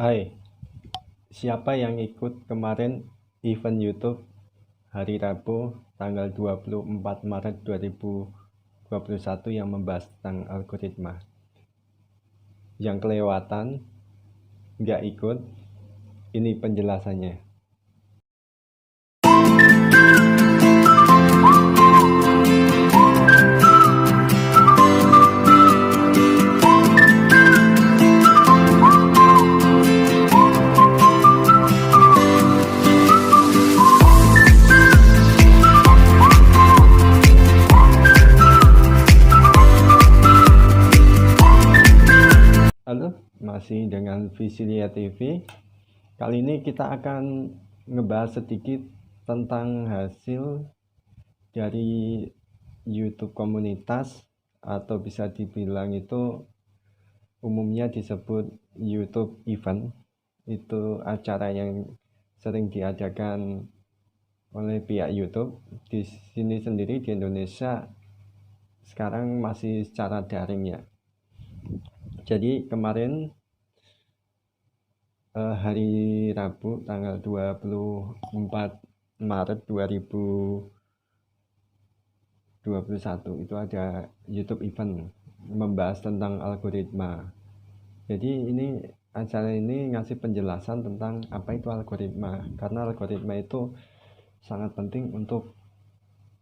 Hai, siapa yang ikut kemarin event YouTube hari Rabu tanggal 24 Maret 2021 yang membahas tentang algoritma? Yang kelewatan, nggak ikut, ini penjelasannya. Halo, masih dengan Visilia TV. Kali ini kita akan ngebahas sedikit tentang hasil dari YouTube komunitas, atau bisa dibilang itu umumnya disebut YouTube event. Itu acara yang sering diadakan oleh pihak YouTube. Di sini sendiri di Indonesia sekarang masih secara daring ya. Jadi kemarin hari Rabu tanggal 24 Maret 2021 itu ada YouTube event membahas tentang algoritma. Jadi acara ini ngasih penjelasan tentang apa itu algoritma, karena algoritma itu sangat penting untuk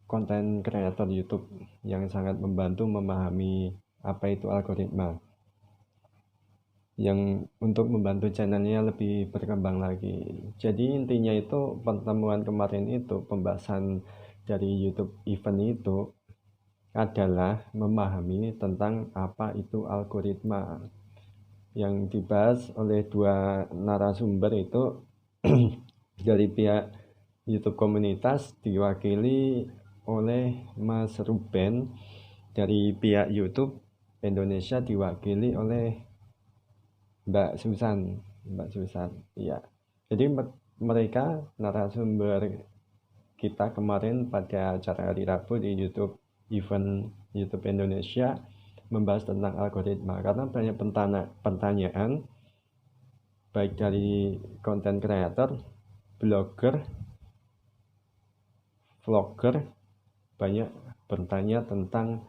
konten kreator YouTube yang sangat membantu memahami apa itu algoritma, yang untuk membantu channelnya lebih berkembang lagi. Jadi intinya itu pertemuan kemarin itu, pembahasan dari YouTube event itu adalah memahami tentang apa itu algoritma. Yang dibahas oleh dua narasumber itu dari pihak YouTube komunitas diwakili oleh Mas Ruben, dari pihak YouTube Indonesia diwakili oleh Mbak Susan. Ya. Jadi mereka narasumber kita kemarin pada acara hari Rabu di YouTube event YouTube Indonesia membahas tentang algoritma, karena banyak pertanyaan baik dari konten kreator, blogger, vlogger, banyak bertanya tentang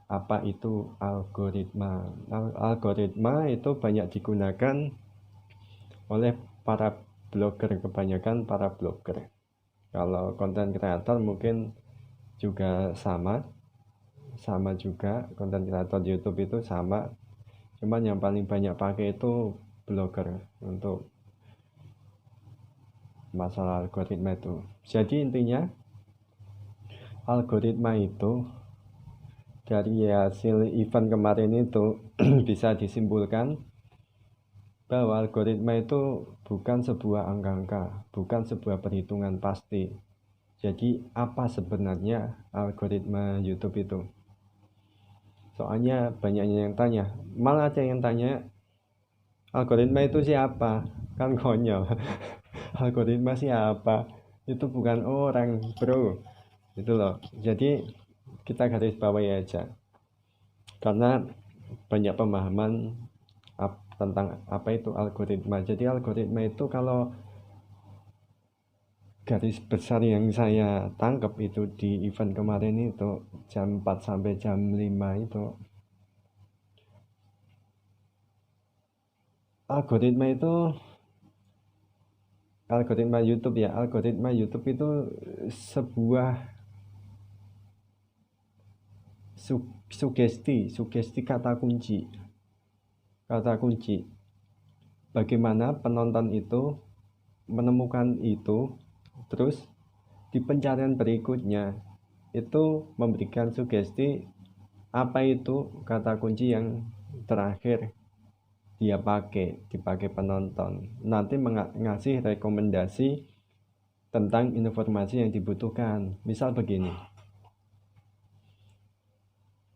apa itu algoritma. Algoritma itu banyak digunakan oleh para blogger, kebanyakan para blogger. Kalau konten kreator mungkin juga sama juga, konten kreator YouTube itu sama, cuman yang paling banyak pakai itu blogger untuk masalah algoritma itu. Jadi intinya algoritma itu dari hasil event kemarin itu bisa disimpulkan bahwa algoritma itu bukan sebuah angka-angka, bukan sebuah perhitungan pasti. Jadi apa sebenarnya algoritma YouTube itu? Soalnya banyak yang tanya, malah ada yang tanya algoritma itu siapa? Kan konyol. Algoritma siapa? Itu bukan orang, bro. Itu loh. Jadi kita garis bawahi aja, karena banyak pemahaman tentang apa itu algoritma. Jadi algoritma itu, kalau garis besar yang saya tangkap itu di event kemarin itu jam 4 sampai jam 5 itu, algoritma YouTube ya. Algoritma YouTube itu sebuah sugesti kata kunci. Bagaimana penonton itu menemukan itu, terus di pencarian berikutnya itu memberikan sugesti apa itu kata kunci yang terakhir dipakai penonton. Nanti ngasih rekomendasi tentang informasi yang dibutuhkan. Misal begini,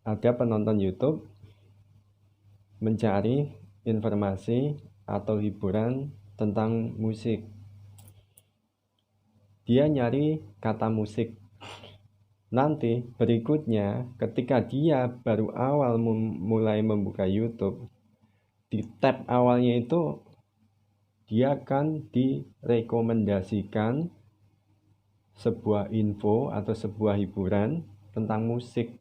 ada penonton YouTube mencari informasi atau hiburan tentang musik. Dia nyari kata musik. Nanti berikutnya ketika dia baru awal mulai membuka YouTube, di tab awalnya itu dia akan direkomendasikan sebuah info atau sebuah hiburan tentang musik.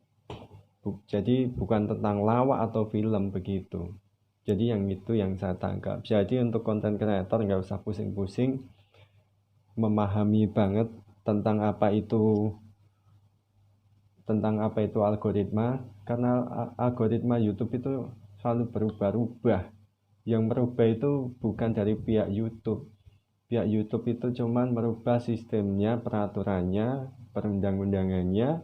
Jadi bukan tentang lawak atau film begitu. Jadi yang itu yang saya tangkap. Jadi untuk konten kreator nggak usah pusing-pusing memahami banget tentang apa itu algoritma, karena algoritma YouTube itu selalu berubah-ubah. Yang merubah itu bukan dari pihak YouTube. Pihak YouTube itu cuman merubah sistemnya, peraturannya, perundang-undangannya,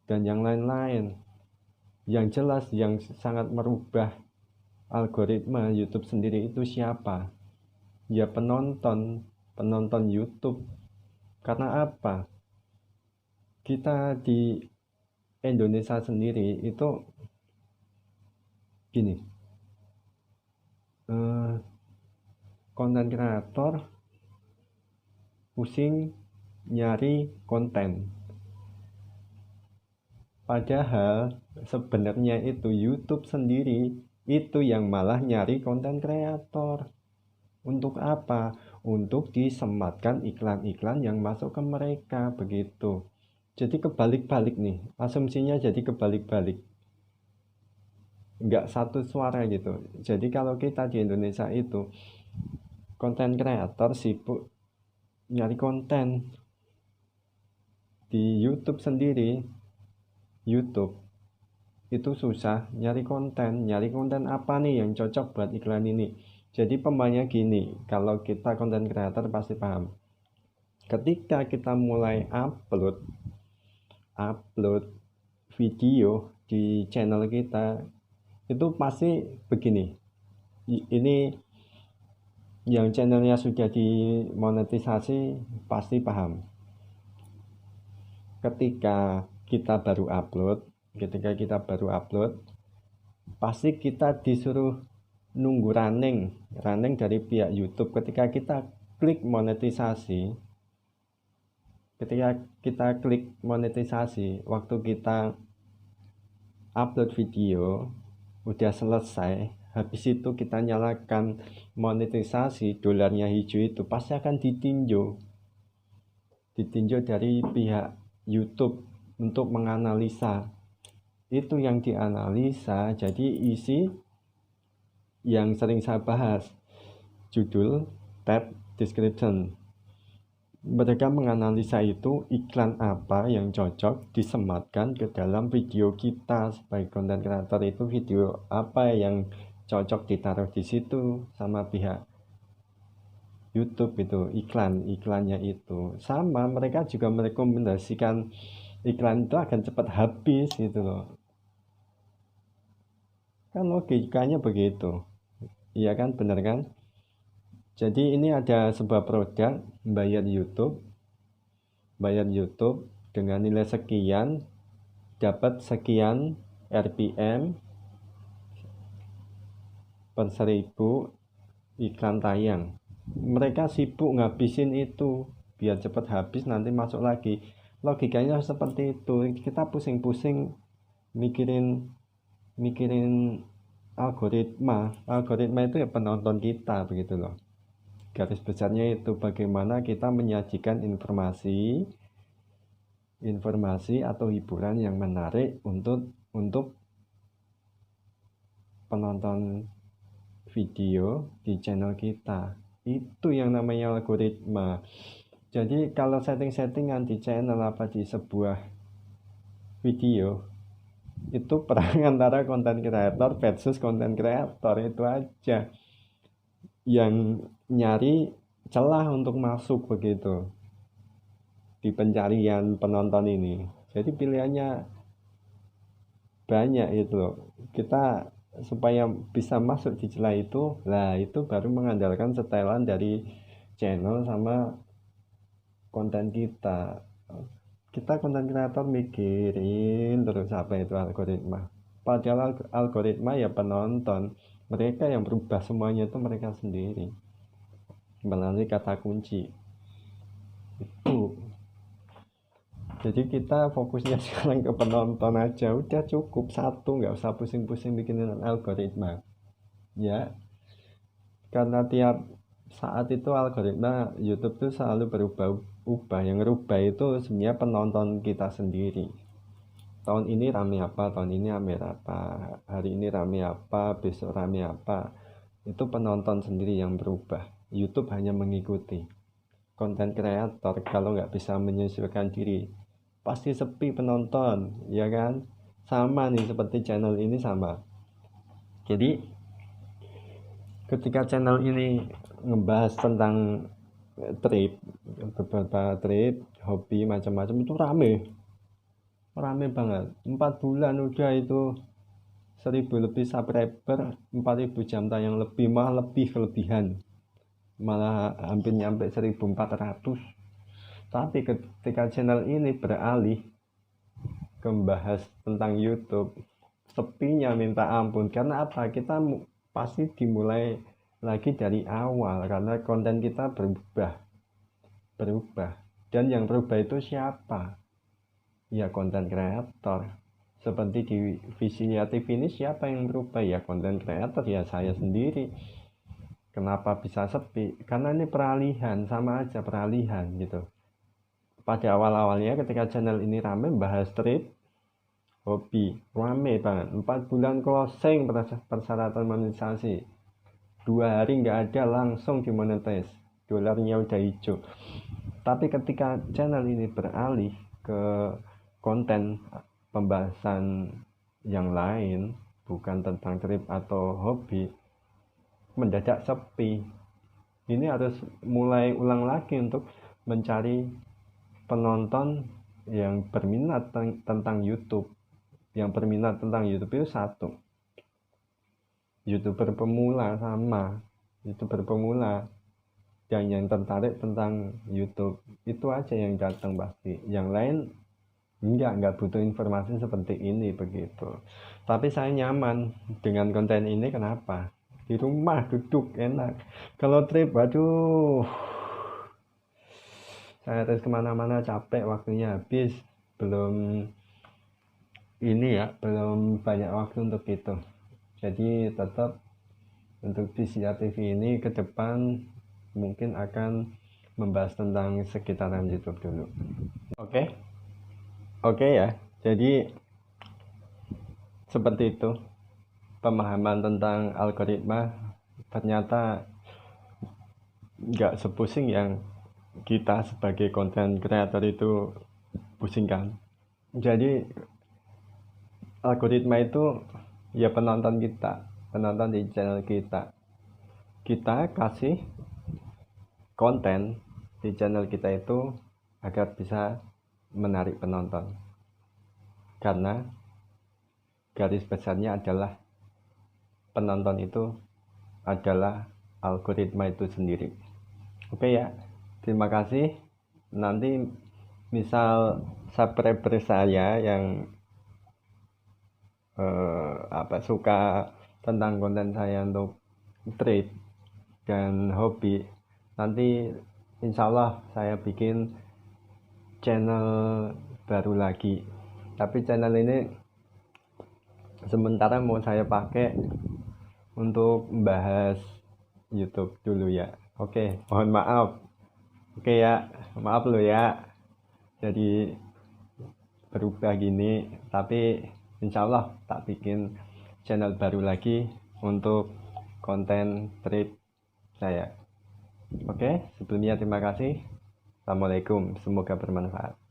dan yang lain-lain. Yang jelas yang sangat merubah algoritma YouTube sendiri itu siapa? Ya penonton YouTube. Karena apa? Kita di Indonesia sendiri itu gini, konten kreator pusing nyari konten, padahal sebenarnya itu YouTube sendiri itu yang malah nyari konten kreator. Untuk apa? Untuk disematkan iklan-iklan yang masuk ke mereka begitu. Jadi kebalik-balik nih, asumsinya jadi kebalik-balik, nggak satu suara gitu. Jadi kalau kita di Indonesia itu konten kreator sibuk nyari konten di YouTube sendiri, YouTube itu susah nyari konten apa nih yang cocok buat iklan ini. Jadi pemainnya gini, kalau kita konten kreator pasti paham. Ketika kita mulai upload video di channel kita, itu pasti begini. Ini yang channelnya sudah dimonetisasi pasti paham. Ketika kita baru upload, pasti kita disuruh nunggu running dari pihak YouTube. Ketika kita klik monetisasi, waktu kita upload video udah selesai, habis itu kita nyalakan monetisasi, dolarnya hijau itu pasti akan ditinjau dari pihak YouTube untuk menganalisa. Itu yang dianalisa jadi isi yang sering saya bahas, judul, tab, description. Mereka menganalisa itu iklan apa yang cocok disematkan ke dalam video kita. Sebagai konten kreator itu video apa yang cocok ditaruh di situ sama pihak YouTube itu, iklannya itu. Sama mereka juga merekomendasikan iklan itu akan cepat habis gitu loh. Kan logikanya begitu. Iya kan, benar kan? Jadi ini ada sebuah produk bayar YouTube dengan nilai sekian dapat sekian RPM per 1000 iklan tayang. Mereka sibuk ngabisin itu biar cepat habis, nanti masuk lagi. Logikanya seperti itu. Kita pusing-pusing mikirin algoritma itu ya penonton kita begitu loh. Garis besarnya itu bagaimana kita menyajikan informasi atau hiburan yang menarik untuk penonton video di channel kita. Itu yang namanya algoritma. Jadi kalau setting-settingan di channel apa di sebuah video, itu perang antara konten kreator versus konten kreator, itu aja yang nyari celah untuk masuk begitu di pencarian penonton ini. Jadi pilihannya banyak itu loh. Kita supaya bisa masuk di celah itu, itu baru mengandalkan setelan dari channel sama konten kita. Kita konten kreator mikirin terus apa itu algoritma. Padahal algoritma ya penonton. Mereka yang berubah semuanya itu mereka sendiri melalui kata kunci itu. Jadi kita fokusnya sekarang ke penonton aja, udah cukup satu, nggak usah pusing-pusing bikin algoritma ya, karena tiap saat itu algoritma YouTube tuh selalu berubah-ubah. Yang ngerubah itu sebenarnya penonton kita sendiri. Tahun ini rame apa, tahun ini rame apa, hari ini rame apa, besok rame apa. Itu penonton sendiri yang berubah. YouTube hanya mengikuti. Konten kreator kalau nggak bisa menyesuaikan diri, pasti sepi penonton, ya kan? Sama nih seperti channel ini sama. Jadi ketika channel ini ngebahas tentang trip, beberapa trip, hobi macam-macam, itu rame banget. 4 bulan udah itu 1000 lebih subscriber, 4000 jam tayang lebih, malah lebih kelebihan, malah hampir nyampe 1400. Tapi ketika channel ini beralih ke membahas tentang YouTube, sepinya minta ampun. Karena apa? Kita pasti dimulai lagi dari awal karena konten kita berubah. Dan yang berubah itu siapa? Ya konten kreator. Seperti di Visinya TV ini siapa yang berubah? Ya konten kreator, ya saya sendiri. Kenapa bisa sepi? Karena ini peralihan, sama aja peralihan gitu. Pada awal-awalnya ketika channel ini rame bahas trip, hobi, rame banget. 4 bulan closing persyaratan monetisasi. 2 hari nggak ada langsung dimonetize. Dolarnya udah hijau. Tapi ketika channel ini beralih ke konten pembahasan yang lain, bukan tentang trip atau hobi, mendadak sepi. Ini harus mulai ulang lagi untuk mencari penonton yang berminat tentang YouTube. Yang berminat tentang YouTube itu satu, YouTuber pemula, sama YouTuber pemula yang tertarik tentang YouTube itu aja yang datang pasti. Yang lain enggak butuh informasi seperti ini begitu. Tapi saya nyaman dengan konten ini. Kenapa? Di rumah duduk enak. Kalau trip, waduh, saya harus kemana-mana, capek, waktunya habis, belum banyak waktu untuk itu. Jadi tetap untuk Visinya TV ini ke depan mungkin akan membahas tentang sekitaran YouTube dulu. Oke ya. Jadi seperti itu pemahaman tentang algoritma. Ternyata nggak sepusing yang kita sebagai konten kreator itu pusingkan. Jadi algoritma itu ya penonton kita, penonton di channel kita. Kita kasih konten di channel kita itu agar bisa menarik penonton. Karena garis besarnya adalah penonton itu adalah algoritma itu sendiri. Oke ya, terima kasih. Nanti misal subscriber saya yang suka tentang konten saya untuk trip dan hobi, nanti insya Allah saya bikin channel baru lagi. Tapi channel ini sementara mau saya pakai untuk membahas YouTube dulu ya. Oke, mohon maaf. Oke ya, maaf lo ya. Jadi berubah gini, tapi insya Allah tak bikin channel baru lagi untuk konten trip saya. Oke, sebelumnya terima kasih. Assalamualaikum, semoga bermanfaat.